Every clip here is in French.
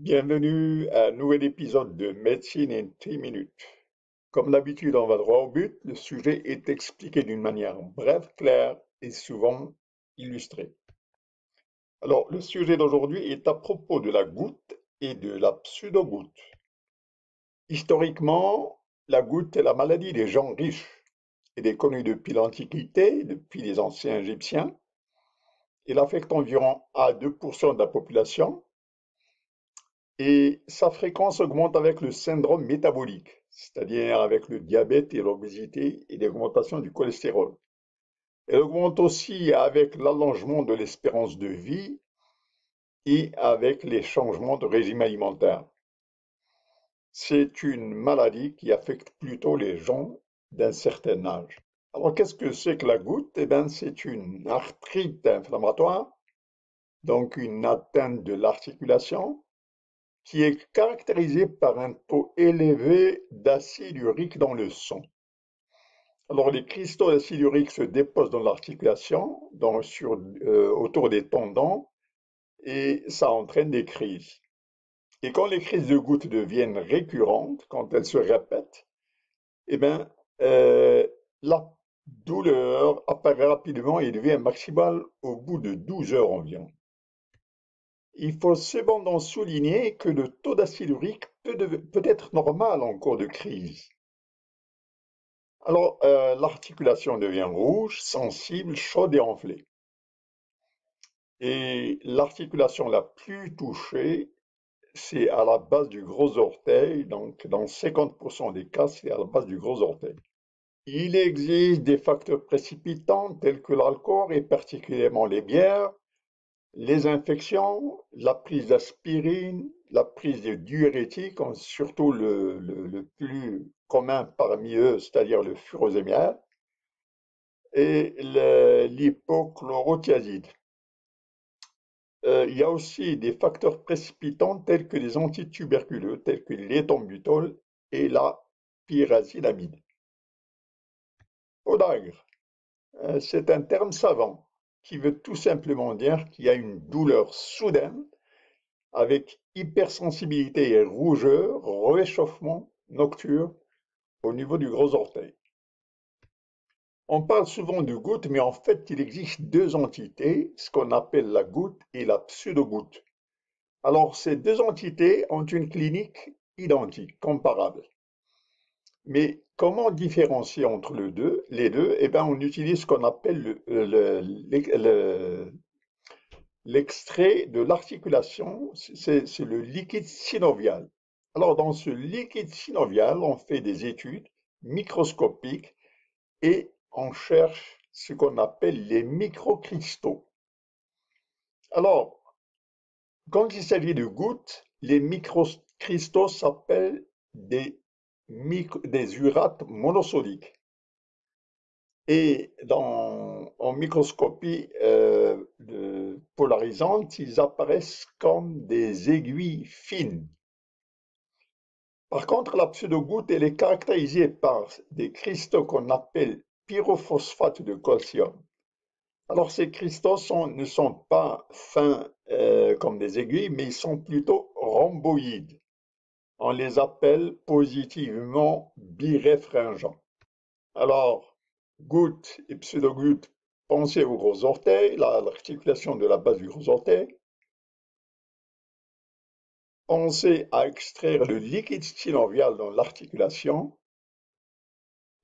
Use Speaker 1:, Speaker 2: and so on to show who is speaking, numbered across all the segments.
Speaker 1: Bienvenue à un nouvel épisode de Médecine en 10 minutes. Comme d'habitude, on va droit au but. Le sujet est expliqué d'une manière brève, claire et souvent illustrée. Alors, le sujet d'aujourd'hui est à propos de la goutte et de la pseudogoutte. Historiquement, la goutte est la maladie des gens riches. Elle est connue depuis l'Antiquité, depuis les anciens Égyptiens. Elle affecte environ 1 à 2% de la population. Et sa fréquence augmente avec le syndrome métabolique, c'est-à-dire avec le diabète et l'obésité et l'augmentation du cholestérol. Elle augmente aussi avec l'allongement de l'espérance de vie et avec les changements de régime alimentaire. C'est une maladie qui affecte plutôt les gens d'un certain âge. Alors, qu'est-ce que c'est que la goutte? Eh bien, c'est une arthrite inflammatoire, donc une atteinte de l'articulation qui est caractérisé par un taux élevé d'acide urique dans le sang. Alors, les cristaux d'acide urique se déposent dans l'articulation, autour des tendons, et ça entraîne des crises. Et quand les crises de gouttes deviennent récurrentes, quand elles se répètent, eh bien, la douleur apparaît rapidement et devient maximale au bout de 12 heures environ. Il faut cependant souligner que le taux d'acide urique peut être normal en cours de crise. Alors, l'articulation devient rouge, sensible, chaude et enflée. Et l'articulation la plus touchée, c'est à la base du gros orteil. Donc, dans 50% des cas, c'est à la base du gros orteil. Il existe des facteurs précipitants tels que l'alcool et particulièrement les bières, les infections, la prise d'aspirine, la prise de diurétiques, surtout le plus commun parmi eux, c'est-à-dire le furosémial, et l'hypochlorothiazide. Il y a aussi des facteurs précipitants tels que les antituberculeux, tels que l'éthambutol et la pyrazinamide. Podagre, c'est un terme savant qui veut tout simplement dire qu'il y a une douleur soudaine avec hypersensibilité et rougeur, réchauffement nocturne au niveau du gros orteil. On parle souvent de goutte, mais en fait, il existe deux entités, ce qu'on appelle la goutte et la pseudogoutte. Alors, ces deux entités ont une clinique identique, comparable. Mais comment différencier entre les deux? Eh bien, on utilise ce qu'on appelle l'extrait de l'articulation, c'est le liquide synovial. Alors, dans ce liquide synovial, on fait des études microscopiques et on cherche ce qu'on appelle les microcristaux. Alors, quand il s'agit de gouttes, les microcristaux s'appellent des urates monosodiques. Et en microscopie polarisante, ils apparaissent comme des aiguilles fines. Par contre, la pseudogoutte, elle est caractérisée par des cristaux qu'on appelle pyrophosphate de calcium. Alors, ces cristaux ne sont pas fins comme des aiguilles, mais ils sont plutôt rhomboïdes. On les appelle positivement biréfringents. Alors, goutte et pseudogoutte, pensez au gros orteil, l'articulation de la base du gros orteil. Pensez à extraire le liquide synovial dans l'articulation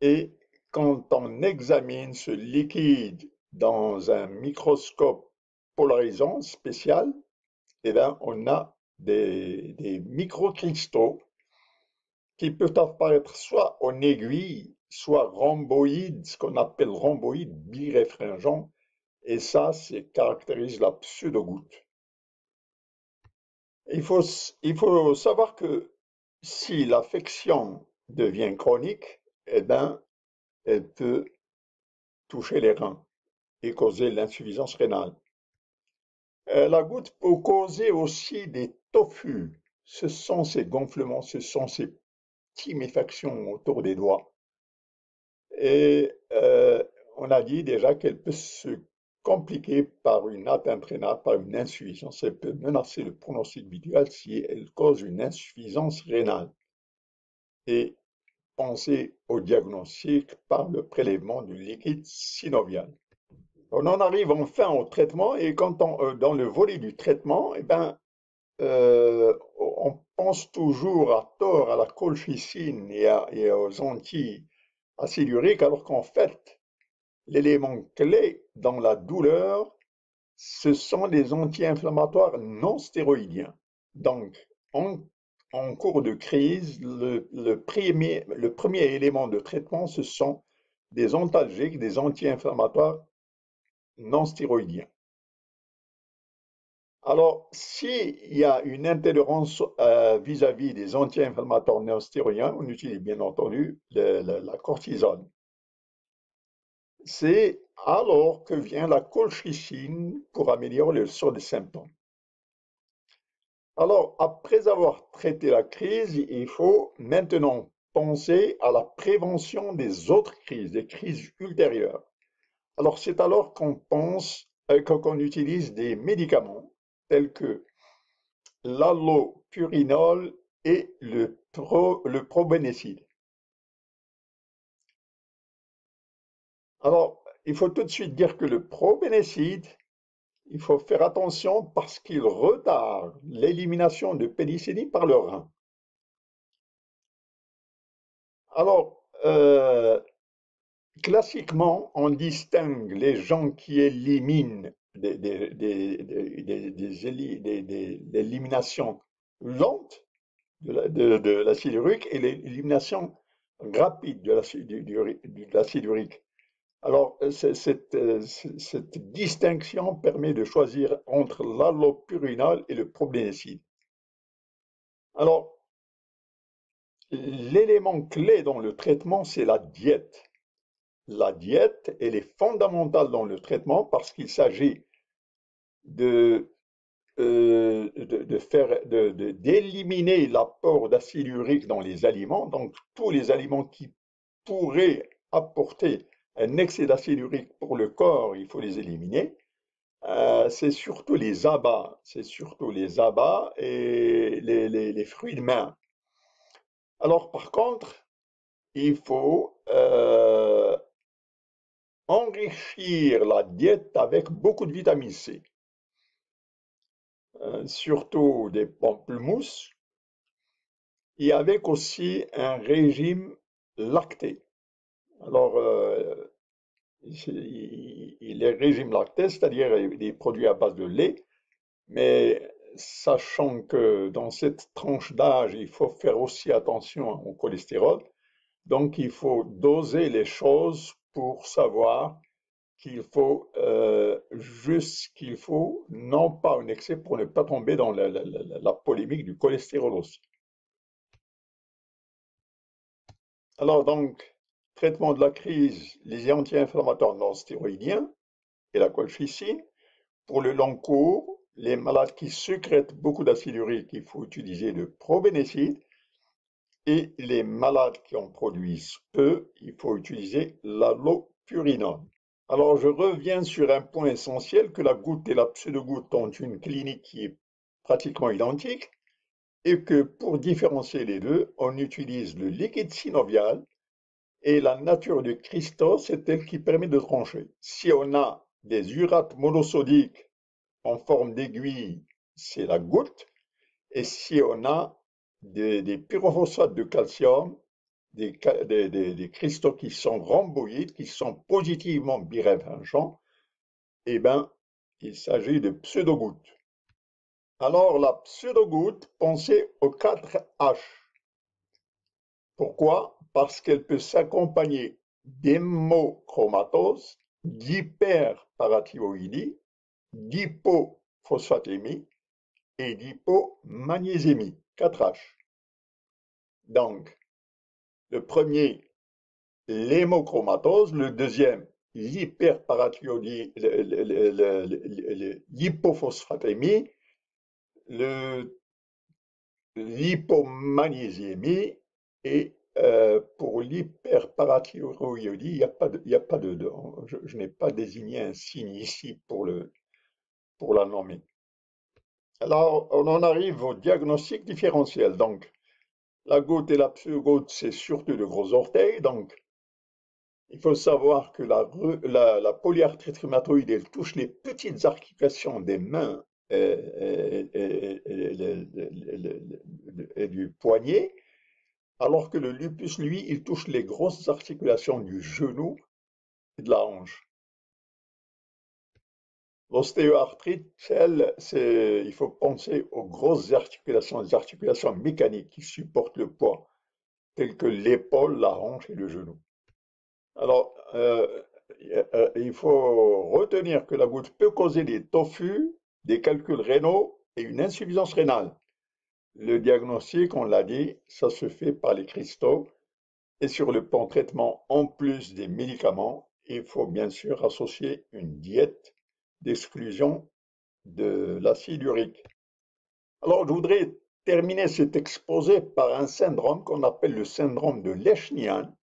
Speaker 1: et quand on examine ce liquide dans un microscope polarisant spécial, eh bien, on a des microcristaux qui peuvent apparaître soit en aiguille, soit rhomboïdes, ce qu'on appelle rhomboïdes biréfringents, et ça, caractérise la pseudogoutte. Il faut savoir que si l'affection devient chronique, eh bien, elle peut toucher les reins et causer l'insuffisance rénale. La goutte peut causer aussi des toffus. Ce sont ces gonflements, ce sont ces tuméfactions autour des doigts. Et on a dit déjà qu'elle peut se compliquée par une atteinte rénale, par une insuffisance. Elle peut menacer le pronostic vital si elle cause une insuffisance rénale. Et pensez au diagnostic par le prélèvement du liquide synovial. On en arrive enfin au traitement et dans le volet du traitement, on pense toujours à tort à la colchicine et aux anti-acides uriques, alors qu'en fait, l'élément clé dans la douleur, ce sont les anti-inflammatoires non stéroïdiens. Donc, en, en cours de crise, le premier élément de traitement, ce sont des antalgiques, des anti-inflammatoires non stéroïdiens. Alors, s'il y a une intolérance vis-à-vis des anti-inflammatoires non stéroïdiens, on utilise bien entendu la cortisone. C'est alors que vient la colchicine pour améliorer le sort des symptômes. Alors, après avoir traité la crise, il faut maintenant penser à la prévention des autres crises, des crises ultérieures. Alors, c'est alors qu'on utilise des médicaments tels que l'allopurinol et le probénécide. Alors, il faut tout de suite dire que le probénécide, il faut faire attention parce qu'il retarde l'élimination de pénicilline par le rein. Alors, classiquement, on distingue les gens qui éliminent des éliminations lentes de l'acide urique et l'élimination rapide de l'acide urique. Alors, cette distinction permet de choisir entre l'allopurinol et le probénécide. Alors, l'élément clé dans le traitement, c'est la diète. La diète, elle est fondamentale dans le traitement parce qu'il s'agit de, d'éliminer l'apport d'acide urique dans les aliments, donc tous les aliments qui pourraient apporter un excès d'acide urique pour le corps, il faut les éliminer. C'est surtout les abats et les fruits de mer. Alors par contre, il faut enrichir la diète avec beaucoup de vitamine C, surtout des pamplemousses, et avec aussi un régime lacté. Alors, les régimes lactés, c'est-à-dire des produits à base de lait, mais sachant que dans cette tranche d'âge, il faut faire aussi attention au cholestérol, donc il faut doser les choses pour savoir qu'il faut juste ce qu'il faut, non pas un excès pour ne pas tomber dans la polémique du cholestérol aussi. Alors donc, traitement de la crise, les anti-inflammatoires non stéroïdiens et la colchicine. Pour le long cours, les malades qui sécrètent beaucoup d'acide urique, il faut utiliser le probénécide. Et les malades qui en produisent peu, il faut utiliser l'allopurinol. Alors, je reviens sur un point essentiel que la goutte et la pseudogoutte ont une clinique qui est pratiquement identique et que pour différencier les deux, on utilise le liquide synovial et la nature du cristaux, c'est elle qui permet de trancher. Si on a des urates monosodiques en forme d'aiguille, c'est la goutte. Et si on a des pyrophosphates de calcium, des cristaux qui sont rhomboïdes, qui sont positivement biréfringents, eh bien, il s'agit de pseudogouttes. Alors, la pseudogoutte, pensez aux 4 H. Pourquoi? Parce qu'elle peut s'accompagner d'hémochromatose, d'hyperparathyroïdie, d'hypophosphatémie et d'hypomagnésémie. 4 H. Donc, le premier, l'hémochromatose, le deuxième, l'hyperparathyroïdie, l'hypophosphatémie, l'hypomagnésémie et pour l'hyperparathyroïdie, il y a pas de je n'ai pas désigné un signe ici pour la nommer. Alors, on en arrive au diagnostic différentiel. Donc, la goutte et la pseudo-goutte, c'est surtout de gros orteils. Donc, il faut savoir que la polyarthrite rhumatoïde, elle touche les petites articulations des mains et du poignet, alors que le lupus, lui, il touche les grosses articulations du genou et de la hanche. L'ostéoarthrite, elle, il faut penser aux grosses articulations, les articulations mécaniques qui supportent le poids, telles que l'épaule, la hanche et le genou. Alors, il faut retenir que la goutte peut causer des toffus, des calculs rénaux et une insuffisance rénale. Le diagnostic, on l'a dit, ça se fait par les cristaux et sur le plan traitement, en plus des médicaments, il faut bien sûr associer une diète d'exclusion de l'acide urique. Alors, je voudrais terminer cet exposé par un syndrome qu'on appelle le syndrome de Leschnian,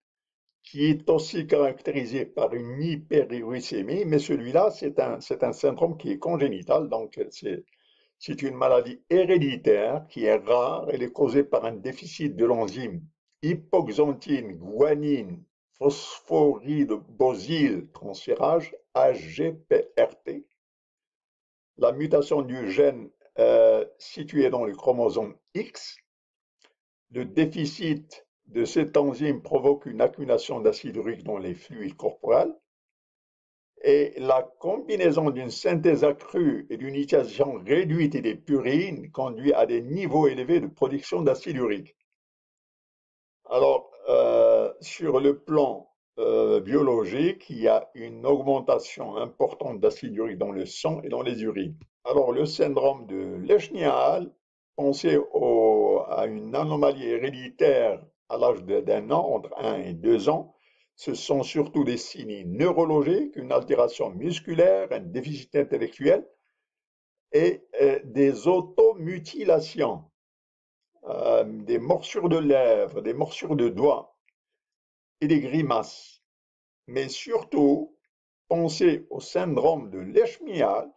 Speaker 1: qui est aussi caractérisé par une hyperuricémie, mais celui-là, c'est un syndrome qui est congénital, donc c'est une maladie héréditaire qui est rare. Elle est causée par un déficit de l'enzyme hypoxanthine guanine phosphorydobosyl transférase AGPRT. La mutation du gène situé dans le chromosome X. Le déficit de cette enzyme provoque une accumulation d'acide urique dans les fluides corporels. Et la combinaison d'une synthèse accrue et d'une utilisation réduite des purines conduit à des niveaux élevés de production d'acide urique. Alors, sur le plan biologique, il y a une augmentation importante d'acide urique dans le sang et dans les urines. Alors, le syndrome de Leschnial, pensez à une anomalie héréditaire à l'âge d'un an, entre 1 et 2 ans. Ce sont surtout des signes neurologiques, une altération musculaire, un déficit intellectuel et des automutilations, des morsures de lèvres, des morsures de doigts et des grimaces. Mais surtout, pensez au syndrome de Leschnial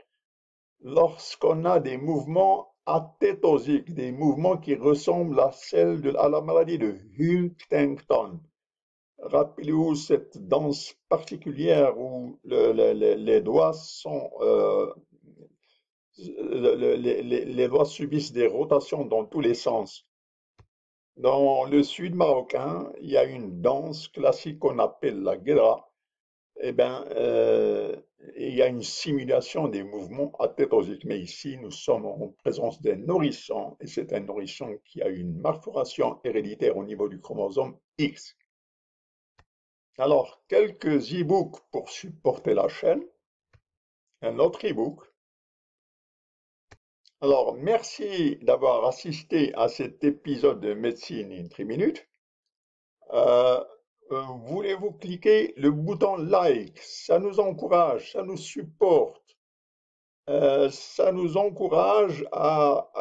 Speaker 1: lorsqu'on a des mouvements athétosiques, des mouvements qui ressemblent à la maladie de Huntington. Rappelez-vous cette danse particulière où les doigts les doigts subissent des rotations dans tous les sens. Dans le sud marocain, il y a une danse classique qu'on appelle la guédra. Eh bien, il y a une simulation des mouvements athétosiques. Mais ici, nous sommes en présence d'un nourrisson, et c'est un nourrisson qui a une malformation héréditaire au niveau du chromosome X. Alors, quelques e-books pour supporter la chaîne. Un autre e-book. Alors, merci d'avoir assisté à cet épisode de Médecine in 3 minutes. Euh, Voulez-vous cliquer le bouton like? Ça nous encourage, ça nous supporte, ça nous encourage à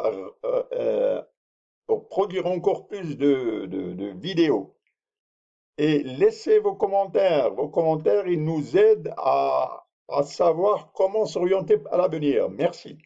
Speaker 1: produire encore plus de vidéos. Et laissez vos commentaires. Vos commentaires, ils nous aident à savoir comment s'orienter à l'avenir. Merci.